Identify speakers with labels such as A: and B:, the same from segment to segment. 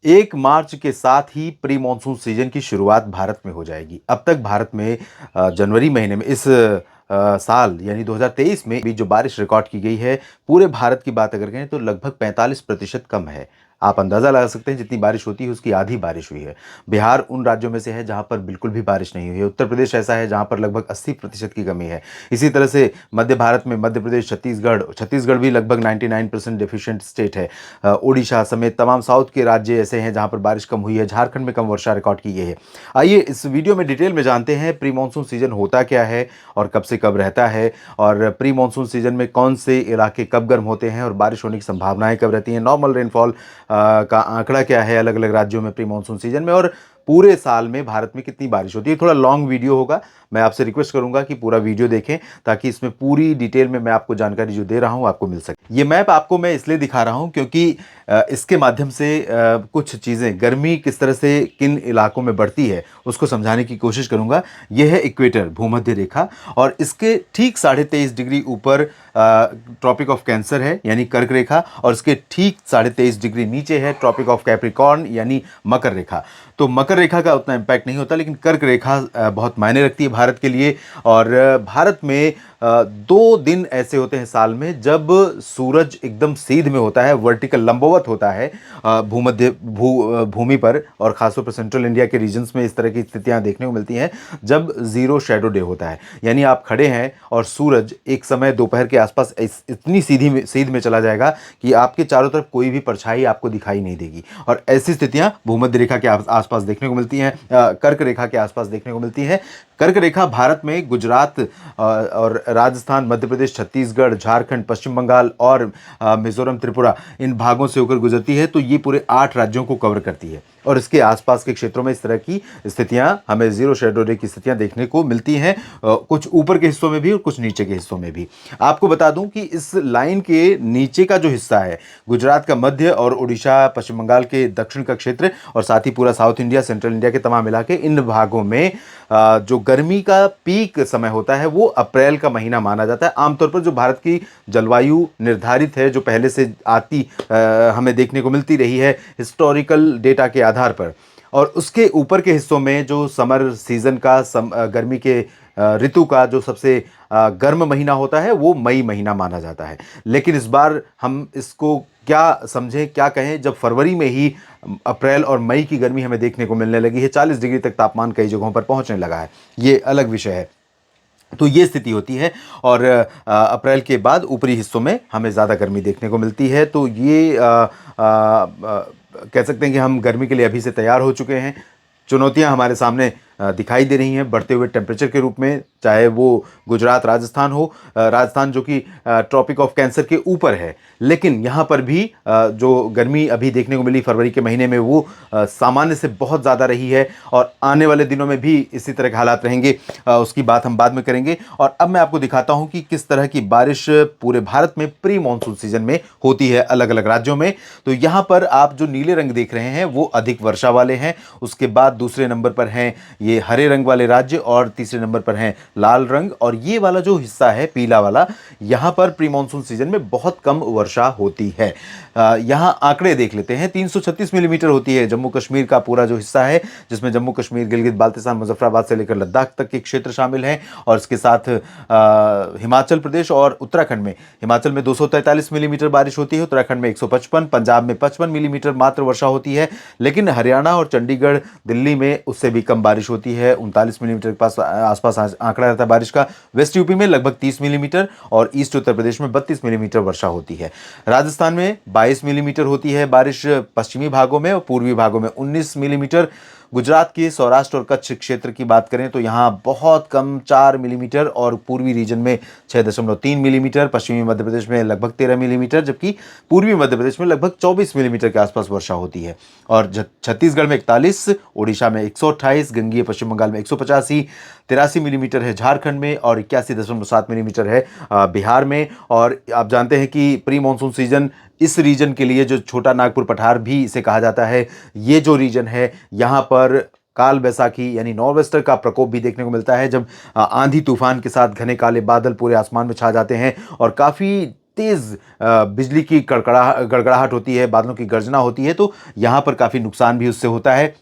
A: 1 मार्च के साथ ही pre monsoon season की शुरुआत भारत में हो जाएगी। अब तक भारत में जनवरी महीने में इस साल यानी 2023 में भी जो बारिश रिकॉर्ड की गई है, पूरे भारत की बात अगर करें तो लगभग 45% कम है। आप अंदाज़ा लगा सकते हैं जितनी बारिश होती है उसकी आधी बारिश हुई है। बिहार उन राज्यों में से है जहाँ पर बिल्कुल भी बारिश नहीं हुई है। उत्तर प्रदेश ऐसा है जहाँ पर लगभग 80% की कमी है। इसी तरह से मध्य भारत में मध्य प्रदेश, छत्तीसगढ़ भी लगभग 99% डेफिशिएंट स्टेट है। ओडिशा समेत तमाम साउथ के राज्य ऐसे हैं जहां पर बारिश कम हुई है। झारखंड में कम वर्षा रिकॉर्ड की गई है। आइए इस वीडियो में डिटेल में जानते हैं प्री मानसून सीजन होता क्या है और कब से कब रहता है, और प्री मानसून सीजन में कौन से इलाके कब गर्म होते हैं और बारिश होने की संभावनाएं कब रहती हैं। नॉर्मल रेनफॉल का आंकड़ा क्या है अलग अलग राज्यों में प्री मानसून सीजन में, और पूरे साल में भारत में कितनी बारिश होती है। थोड़ा लॉन्ग वीडियो होगा, मैं आपसे रिक्वेस्ट करूंगा कि पूरा वीडियो देखें ताकि इसमें पूरी डिटेल में मैं आपको जानकारी जो दे रहा हूं आपको मिल सके। ये मैप आपको मैं इसलिए दिखा रहा हूं क्योंकि इसके माध्यम से कुछ चीज़ें, गर्मी किस तरह से किन इलाकों में बढ़ती है उसको समझाने की कोशिश करूंगा। यह है इक्वेटर, भूमध्य रेखा, और इसके ठीक 23.5 डिग्री ऊपर ट्रॉपिक ऑफ कैंसर है यानी कर्क रेखा, और इसके ठीक 23.5 डिग्री नीचे है ट्रॉपिक ऑफ कैप्रिकॉर्न यानी मकर रेखा। तो मकर रेखा का उतना इम्पैक्ट नहीं होता, लेकिन कर्क रेखा बहुत मायने रखती है भारत के लिए। और भारत में 2 दिन ऐसे होते हैं साल में जब सूरज एकदम सीध में होता है, वर्टिकल लंबवत होता है भूमि पर, और खासतौर पर सेंट्रल इंडिया के रीजन्स में इस तरह की स्थितियां देखने को मिलती हैं जब जीरो शेडो डे होता है। यानी आप खड़े हैं और सूरज एक समय दोपहर के आसपास इतनी सीध में चला जाएगा कि आपके चारों तरफ कोई भी परछाई आपको दिखाई नहीं देगी, और ऐसी स्थितियां भूमध्य रेखा के आसपास देखने को मिलती हैं, कर्क रेखा के आसपास देखने को मिलती हैं। कर्क रेखा भारत में गुजरात और राजस्थान, मध्य प्रदेश, छत्तीसगढ़, झारखंड, पश्चिम बंगाल और मिजोरम, त्रिपुरा, इन भागों से होकर गुजरती है। तो ये पूरे 8 राज्यों को कवर करती है, और इसके आसपास के क्षेत्रों में इस तरह की स्थितियां, हमें जीरो शेडो डे की स्थितियां देखने को मिलती हैं, कुछ ऊपर के हिस्सों में भी और कुछ नीचे के हिस्सों में भी। आपको बता दूं कि इस लाइन के नीचे का जो हिस्सा है, गुजरात का मध्य और उड़ीसा, पश्चिम बंगाल के दक्षिण का क्षेत्र, और साथ ही पूरा साउथ इंडिया, सेंट्रल इंडिया के तमाम इलाके, इन भागों में जो गर्मी का पीक समय होता है वो अप्रैल का महीना माना जाता है। आमतौर पर जो भारत की जलवायु निर्धारित है, जो पहले से आती हमें देखने को मिलती रही है हिस्टोरिकल डेटा के आधार पर, और उसके ऊपर के हिस्सों में जो समर सीजन का गर्मी के ऋतु का जो सबसे गर्म महीना होता है वो मई महीना माना जाता है। लेकिन इस बार हम इसको क्या समझें, क्या कहें, जब फरवरी में ही अप्रैल और मई की गर्मी हमें देखने को मिलने लगी है, 40 डिग्री तक तापमान कई जगहों पर पहुंचने लगा है, ये अलग विषय है। तो ये स्थिति होती है, और अप्रैल के बाद ऊपरी हिस्सों में हमें ज़्यादा गर्मी देखने को मिलती है। तो ये कह सकते हैं कि हम गर्मी के लिए अभी से तैयार हो चुके हैं। चुनौतियां हमारे सामने दिखाई दे रही हैं बढ़ते हुए टेम्परेचर के रूप में, चाहे वो गुजरात, राजस्थान हो। राजस्थान जो कि ट्रॉपिक ऑफ कैंसर के ऊपर है, लेकिन यहाँ पर भी जो गर्मी अभी देखने को मिली फरवरी के महीने में वो सामान्य से बहुत ज़्यादा रही है, और आने वाले दिनों में भी इसी तरह के हालात रहेंगे। उसकी बात हम बाद में करेंगे। और अब मैं आपको दिखाता हूँ कि किस तरह की बारिश पूरे भारत में प्री मानसून सीजन में होती है अलग अलग राज्यों में। तो यहाँ पर आप जो नीले रंग देख रहे हैं वो अधिक वर्षा वाले हैं, उसके बाद दूसरे नंबर पर हैं ये हरे रंग वाले राज्य, और तीसरे नंबर पर हैं लाल रंग, और ये वाला जो हिस्सा है पीला वाला, यहां पर प्री मानसून सीजन में बहुत कम वर्षा होती है। यहां आंकड़े देख लेते हैं। 336 मिलीमीटर होती है जम्मू कश्मीर का पूरा जो हिस्सा है, जिसमें जम्मू कश्मीर, गिलगित बाल्तिस्तान, मुजफ्फराबाद से लेकर लद्दाख तक के क्षेत्र शामिल हैं, और इसके साथ हिमाचल प्रदेश और उत्तराखंड में, हिमाचल में 243 मिलीमीटर बारिश होती है, उत्तराखंड में 155, पंजाब में 55 मिलीमीटर मात्र वर्षा होती है। लेकिन हरियाणा और चंडीगढ़, दिल्ली में उससे भी कम बारिश होती है, 39 मिलीमीटर के पास आसपास आंकड़ा रहता है बारिश का। वेस्ट यूपी में लगभग 30 मिलीमीटर, और ईस्ट उत्तर प्रदेश में 32 मिलीमीटर वर्षा होती है। राजस्थान में 22 मिलीमीटर होती है बारिश पश्चिमी भागों में, और पूर्वी भागों में 19 मिलीमीटर। गुजरात के सौराष्ट्र और कच्छ क्षेत्र की बात करें तो यहाँ बहुत कम 4 मिलीमीटर, और पूर्वी रीजन में 6.3 मिलीमीटर, पश्चिमी मध्य प्रदेश में लगभग 13 मिलीमीटर, जबकि पूर्वी मध्य प्रदेश में लगभग 24 मिलीमीटर के आसपास वर्षा होती है। और छत्तीसगढ़ में 41, ओडिशा में 128, गंगीय पश्चिम बंगाल में 185, 83 मिलीमीटर है झारखंड में, और 81.7 मिलीमीटर है बिहार में। और आप जानते हैं कि प्री मानसून सीजन इस रीजन के लिए, जो छोटा नागपुर पठार भी इसे कहा जाता है, ये जो रीजन है यहाँ पर काल बैसाखी यानी नॉर्वेस्टर का प्रकोप भी देखने को मिलता है, जब आंधी तूफान के साथ घने काले बादल पूरे आसमान में छा जाते हैं और काफ़ी तेज़ बिजली की गड़गड़ाहट होती है, बादलों की गर्जना होती है, तो यहाँ पर काफ़ी नुकसान भी उससे होता है।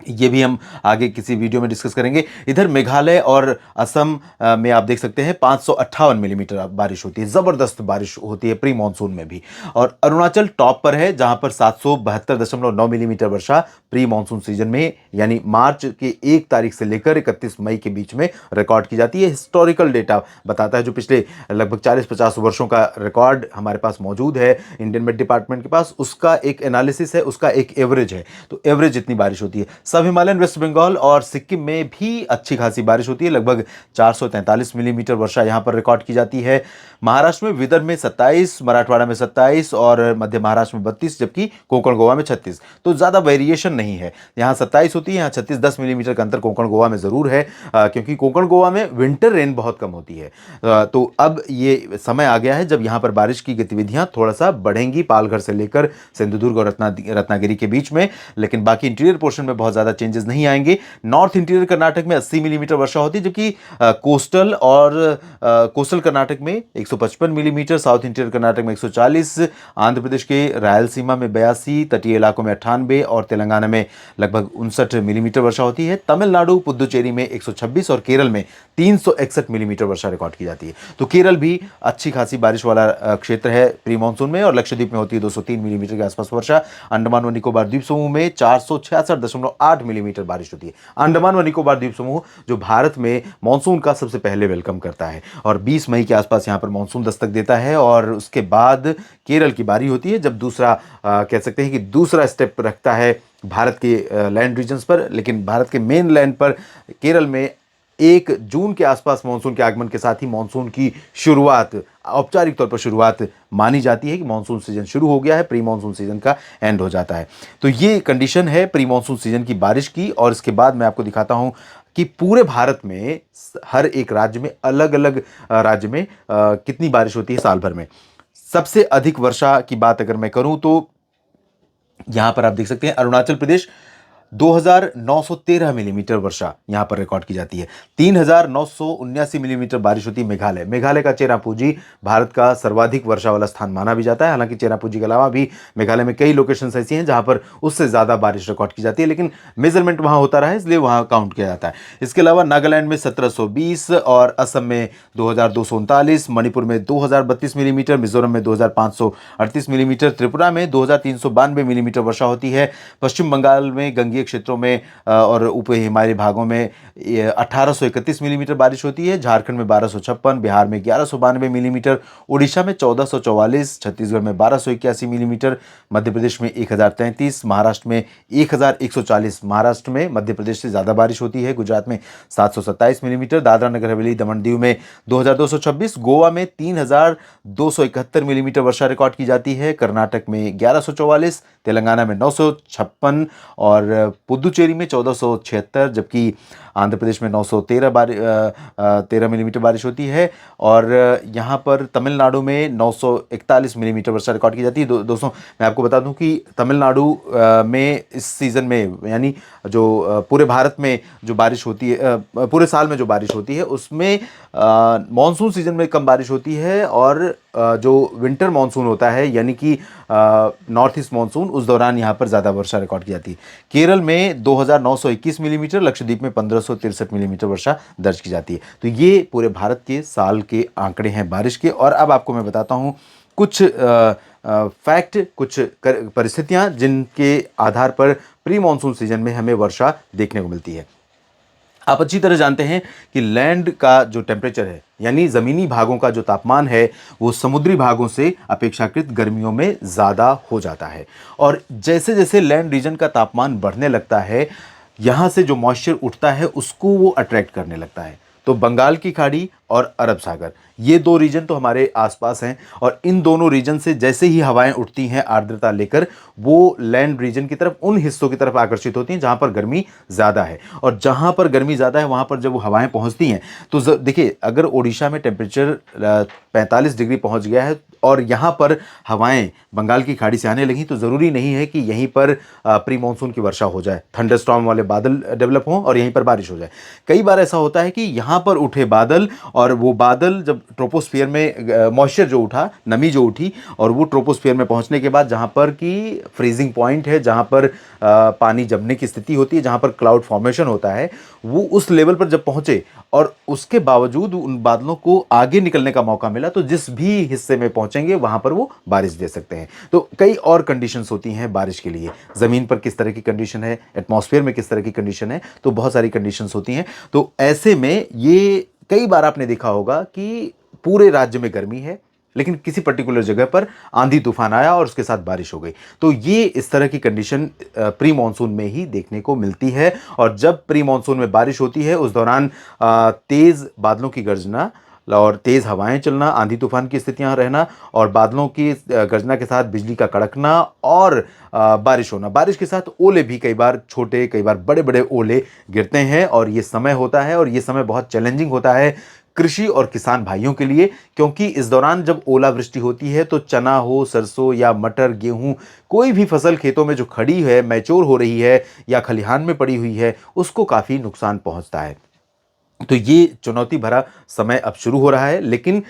A: ये भी हम आगे किसी वीडियो में डिस्कस करेंगे। इधर मेघालय और असम में आप देख सकते हैं 558 मिलीमीटर बारिश होती है, ज़बरदस्त बारिश होती है प्री मानसून में भी। और अरुणाचल टॉप पर है जहां पर 772.9 मिलीमीटर वर्षा प्री मानसून सीजन में यानी मार्च के 1 तारीख से लेकर 31 मई के बीच में रिकॉर्ड की जाती है। हिस्टोरिकल डेटा बताता है, जो पिछले लगभग 40-50 वर्षों का रिकॉर्ड हमारे पास मौजूद है इंडियन मेट डिपार्टमेंट के पास, उसका एक एनालिसिस है, उसका एक एवरेज है। तो एवरेज इतनी बारिश होती है। सब हिमालयन, वेस्ट बंगाल और सिक्किम में भी अच्छी खासी बारिश होती है, लगभग 443 मिलीमीटर वर्षा यहां पर रिकॉर्ड की जाती है। महाराष्ट्र में विदर्भ में 27, मराठवाड़ा में 27 और मध्य महाराष्ट्र में 32, जबकि कोंकण गोवा में 36। तो ज़्यादा वेरिएशन नहीं है, यहाँ 27 होती है, यहाँ 36, 10 मिलीमीटर का अंतर कोंकण गोवा में ज़रूर है, क्योंकि कोंकण गोवा में विंटर रेन बहुत कम होती है। तो अब ये समय आ गया है जब यहाँ पर बारिश की गतिविधियाँ थोड़ा सा बढ़ेंगी, पालघर से लेकर सिंधुदुर्ग और रत्नागिरी के बीच में, लेकिन बाकी इंटीरियर पोर्शन में बहुत ज़्यादा चेंजेस नहीं आएंगे। नॉर्थ इंटीरियर कर्नाटक में 80 मिलीमीटर वर्षा होती है, जबकि कोस्टल कर्नाटक में 155 मिलीमीटर, साउथ इंटीरियर कर्नाटक में 140, आंध्र प्रदेश के रायलसीमा में 82, तटीय इलाकों में 98 और तेलंगाना में लगभग 59 मिलीमीटर वर्षा होती है। तमिलनाडु पुदुचेरी में 126 और केरल में 361 मिलीमीटर वर्षा रिकॉर्ड की जाती है। तो केरल भी अच्छी खासी बारिश वाला क्षेत्र है प्री मानसून में, और लक्षद्वीप में होती है 203 मिलीमीटर के आसपास वर्षा। अंडमान व निकोबार द्वीप समूह में 466.8 मिलीमीटर बारिश होती है। अंडमान व निकोबार द्वीप समूह जो भारत में मानसून का सबसे पहले वेलकम करता है, और 20 मई के आसपास यहां पर मानसून दस्तक देता है, और उसके बाद केरल की बारी होती है, जब दूसरा कह सकते हैं कि दूसरा स्टेप रखता है भारत के लैंड रीजन्स पर। लेकिन भारत के मेन लैंड पर केरल में 1 जून के आसपास मानसून के आगमन के साथ ही मानसून की शुरुआत, औपचारिक तौर पर शुरुआत मानी जाती है कि मानसून सीजन शुरू हो गया है, प्री मानसून सीजन का एंड हो जाता है। तो ये कंडीशन है प्री मानसून सीजन की बारिश की। और इसके बाद मैं आपको दिखाता हूं कि पूरे भारत में हर एक राज्य में, अलग अलग राज्य में कितनी बारिश होती है साल भर में। सबसे अधिक वर्षा की बात अगर मैं करूं तो यहां पर आप देख सकते हैं अरुणाचल प्रदेश 2913 मिलीमीटर वर्षा यहां पर रिकॉर्ड की जाती है। 3979 मिलीमीटर बारिश होती है मेघालय का चेरापूंजी भारत का सर्वाधिक वर्षा वाला स्थान माना भी जाता है। हालांकि चेरापूंजी के अलावा भी मेघालय में कई लोकेशंस ऐसी हैं जहां पर उससे ज्यादा बारिश रिकॉर्ड की जाती है, लेकिन मेजरमेंट वहां होता रहा है इसलिए वहां काउंट किया जाता है। इसके अलावा नागालैंड में 1720 और असम में 2239, मणिपुर में 2032 मिलीमीटर, मिजोरम में 2538 मिलीमीटर, त्रिपुरा में 2392 मिलीमीटर वर्षा होती है। पश्चिम बंगाल में गंगे क्षेत्रों में और उप हिमालयी भागों में 1831 मिलीमीटर बारिश होती है। झारखंड में 1256, बिहार में 1192 मिलीमीटर, उड़ीसा में 1444, छत्तीसगढ़ में 1281 मिलीमीटर, मध्य प्रदेश में 1033, महाराष्ट्र में 1140, महाराष्ट्र में मध्य प्रदेश से ज्यादा बारिश होती है। गुजरात में 727 मिलीमीटर, दादरा नगर हवेली दमन दीव में 2226, गोवा में 3271 मिलीमीटर वर्षा रिकॉर्ड की जाती है। कर्नाटक में 1144, तेलंगाना में 956 और पुदुचेरी में 1476, जबकि आंध्र प्रदेश में 913 मिलीमीटर बारिश होती है। और यहाँ पर तमिलनाडु में 941 मिलीमीटर वर्षा रिकॉर्ड की जाती है। दोस्तों मैं आपको बता दूं कि तमिलनाडु में इस सीज़न में, यानी जो पूरे भारत में जो बारिश होती है, पूरे साल में जो बारिश होती है उसमें मानसून सीजन में कम बारिश होती है, और जो विंटर मानसून होता है यानी कि नॉर्थ ईस्ट मानसून, उस दौरान यहाँ पर ज़्यादा वर्षा रिकॉर्ड की जाती है। केरल में 2921 मिलीमीटर, लक्षद्वीप में 1563 मिलीमीटर वर्षा दर्ज की जाती है। तो ये पूरे भारत के साल के आंकड़े हैं बारिश के। और अब आपको मैं बताता हूँ कुछ फैक्ट, कुछ परिस्थितियाँ जिनके आधार पर प्री मानसून सीजन में हमें वर्षा देखने को मिलती है। आप अच्छी तरह जानते हैं कि लैंड का जो टेम्परेचर है, यानी ज़मीनी भागों का जो तापमान है, वो समुद्री भागों से अपेक्षाकृत गर्मियों में ज़्यादा हो जाता है। और जैसे जैसे लैंड रीजन का तापमान बढ़ने लगता है, यहाँ से जो मॉइस्चर उठता है उसको वो अट्रैक्ट करने लगता है। तो बंगाल की खाड़ी और अरब सागर, ये 2 रीजन तो हमारे आसपास हैं, और इन दोनों रीजन से जैसे ही हवाएं उठती हैं आर्द्रता लेकर, वो लैंड रीजन की तरफ, उन हिस्सों की तरफ आकर्षित होती हैं जहां पर गर्मी ज़्यादा है। और जहां पर गर्मी ज़्यादा है वहां पर जब वो हवाएं पहुंचती हैं तो देखिए, अगर ओडिशा में टेम्परेचर 45 डिग्री पहुंच गया है और यहाँ पर हवाएं बंगाल की खाड़ी से आने लगी, तो ज़रूरी नहीं है कि यहीं पर प्री मानसून की वर्षा हो जाए, थंडरस्टॉर्म वाले बादल डेवलप हों और यहीं पर बारिश हो जाए। कई बार ऐसा होता है कि यहाँ पर उठे बादल और वो बादल जब ट्रोपोस्फियर में मॉइस्चर जो उठा, नमी जो उठी, और वो ट्रोपोस्फियर में पहुंचने के बाद जहां पर कि फ्रीजिंग पॉइंट है, जहां पर पानी जमने की स्थिति होती है, जहां पर क्लाउड फॉर्मेशन होता है, वो उस लेवल पर जब पहुंचे और उसके बावजूद उन बादलों को आगे निकलने का मौका मिला, तो जिस भी हिस्से में पहुंचेंगे वहां पर वो बारिश दे सकते हैं। तो कई और कंडीशंस होती हैं बारिश के लिए, जमीन पर किस तरह की कंडीशन है, एटमॉस्फेयर में किस तरह की कंडीशन है, तो बहुत सारी कंडीशंस होती हैं। तो ऐसे में ये कई बार आपने देखा होगा कि पूरे राज्य में गर्मी है, लेकिन किसी पर्टिकुलर जगह पर आंधी तूफान आया और उसके साथ बारिश हो गई। तो ये इस तरह की कंडीशन प्री मॉनसून में ही देखने को मिलती है। और जब प्री मॉनसून में बारिश होती है उस दौरान तेज बादलों की गर्जना और तेज हवाएं चलना, आंधी तूफान की स्थितियां रहना, और बादलों की गर्जना के साथ बिजली का कड़कना, और बारिश होना। बारिश के साथ ओले भी, कई बार छोटे कई बार बड़े बड़े ओले गिरते हैं। और ये समय होता है, और ये समय बहुत चैलेंजिंग होता है कृषि और किसान भाइयों के लिए, क्योंकि इस दौरान जब ओलावृष्टि होती है तो चना हो, सरसों या मटर, गेहूं, कोई भी फसल खेतों में जो खड़ी है, मैच्योर हो रही है या खलिहान में पड़ी हुई है, उसको काफी नुकसान पहुंचता है। तो ये चुनौती भरा समय अब शुरू हो रहा है। लेकिन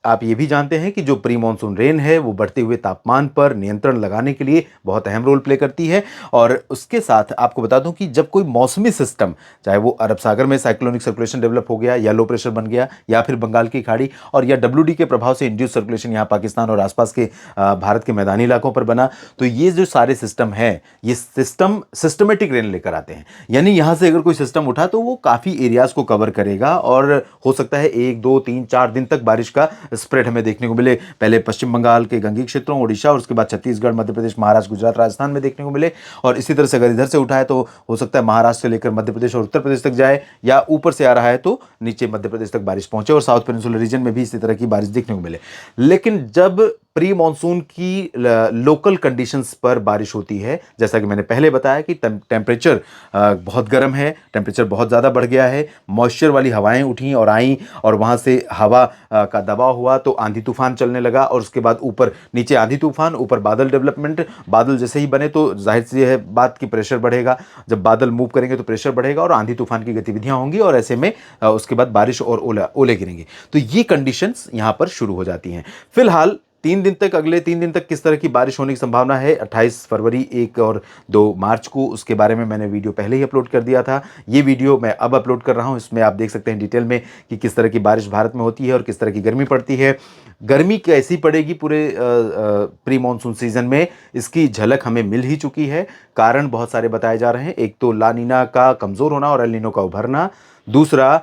A: आप ये भी जानते हैं कि जो प्री मॉनसून रेन है वो बढ़ते हुए तापमान पर नियंत्रण लगाने के लिए बहुत अहम रोल प्ले करती है। और उसके साथ आपको बता दूं कि जब कोई मौसमी सिस्टम, चाहे वो अरब सागर में साइक्लोनिक सर्कुलेशन डेवलप हो गया, या लो प्रेशर बन गया, या फिर बंगाल की खाड़ी, और या डब्ल्यूडी के प्रभाव से इंड्यूस सर्कुलेशन यहाँ पाकिस्तान और आसपास के भारत के मैदानी इलाकों पर बना, तो ये जो सारे सिस्टम हैं, ये सिस्टम सिस्टमेटिक रेन लेकर आते हैं। यानी यहां से अगर कोई सिस्टम उठा तो वो काफी एरियाज को कवर करेगा, और हो सकता है 1 2 3 4 दिन तक बारिश का स्प्रेड हमें देखने को मिले। पहले पश्चिम बंगाल के गंगीय क्षेत्रों, ओडिशा, और उसके बाद छत्तीसगढ़, मध्य प्रदेश, महाराष्ट्र, गुजरात, राजस्थान में देखने को मिले। और इसी तरह से अगर इधर से उठाए तो हो सकता है महाराष्ट्र से लेकर मध्य प्रदेश और उत्तर प्रदेश तक जाए, या ऊपर से आ रहा है तो नीचे मध्य प्रदेश तक बारिश पहुंचे, और साउथ पेनिनसुलर रीजन में भी इसी तरह की बारिश देखने को मिले। लेकिन जब प्री मॉनसून की लोकल कंडीशंस पर बारिश होती है, जैसा कि मैंने पहले बताया कि टेम्परेचर बहुत गर्म है, टेम्परेचर बहुत ज़्यादा बढ़ गया है, मॉइस्चर वाली हवाएं उठी और आईं, और वहाँ से हवा का दबाव हुआ तो आंधी तूफान चलने लगा, और उसके बाद ऊपर नीचे आंधी तूफान, ऊपर बादल डेवलपमेंट। बादल जैसे ही बने तो जाहिर सी है बात की प्रेशर बढ़ेगा, जब बादल मूव करेंगे तो प्रेशर बढ़ेगा और आंधी तूफान की गतिविधियां होंगी, और ऐसे में उसके बाद बारिश और ओले गिरेंगे। तो ये कंडीशंस यहाँ पर शुरू हो जाती हैं। फिलहाल 3 दिन तक, अगले 3 दिन तक किस तरह की बारिश होने की संभावना है, 28 फरवरी, 1 और 2 मार्च को, उसके बारे में मैंने वीडियो पहले ही अपलोड कर दिया था। ये वीडियो मैं अब अपलोड कर रहा हूँ, इसमें आप देख सकते हैं डिटेल में कि किस तरह की बारिश भारत में होती है और किस तरह की गर्मी पड़ती है। गर्मी कैसी पड़ेगी पूरे प्री मानसून सीजन में, इसकी झलक हमें मिल ही चुकी है। कारण बहुत सारे बताए जा रहे हैं। एक तो ला नीना का कमज़ोर होना और एल नीनो का उभरना। दूसरा,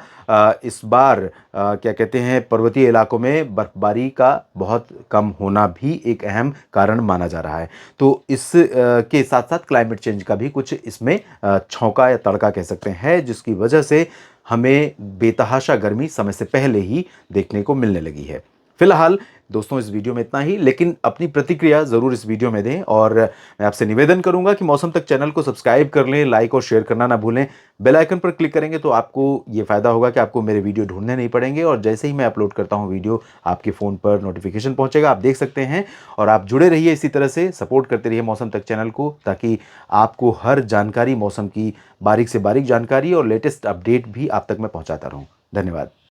A: इस बार क्या कहते हैं, पर्वतीय इलाकों में बर्फबारी का बहुत कम होना भी एक अहम कारण माना जा रहा है। तो इस के साथ साथ क्लाइमेट चेंज का भी कुछ इसमें छौंका या तड़का कह सकते हैं, जिसकी वजह से हमें बेतहाशा गर्मी समय से पहले ही देखने को मिलने लगी है। फिलहाल दोस्तों इस वीडियो में इतना ही, लेकिन अपनी प्रतिक्रिया ज़रूर इस वीडियो में दें, और मैं आपसे निवेदन करूंगा कि मौसम तक चैनल को सब्सक्राइब कर लें, लाइक और शेयर करना ना भूलें। बेल आइकन पर क्लिक करेंगे तो आपको ये फ़ायदा होगा कि आपको मेरे वीडियो ढूंढने नहीं पड़ेंगे, और जैसे ही मैं अपलोड करता हूँ वीडियो आपके फ़ोन पर नोटिफिकेशन पहुँचेगा, आप देख सकते हैं। और आप जुड़े रहिए इसी तरह से, सपोर्ट करते रहिए मौसम तक चैनल को, ताकि आपको हर जानकारी, मौसम की बारीक से बारीक जानकारी और लेटेस्ट अपडेट भी आप तक मैं पहुँचाता रहूँ। धन्यवाद।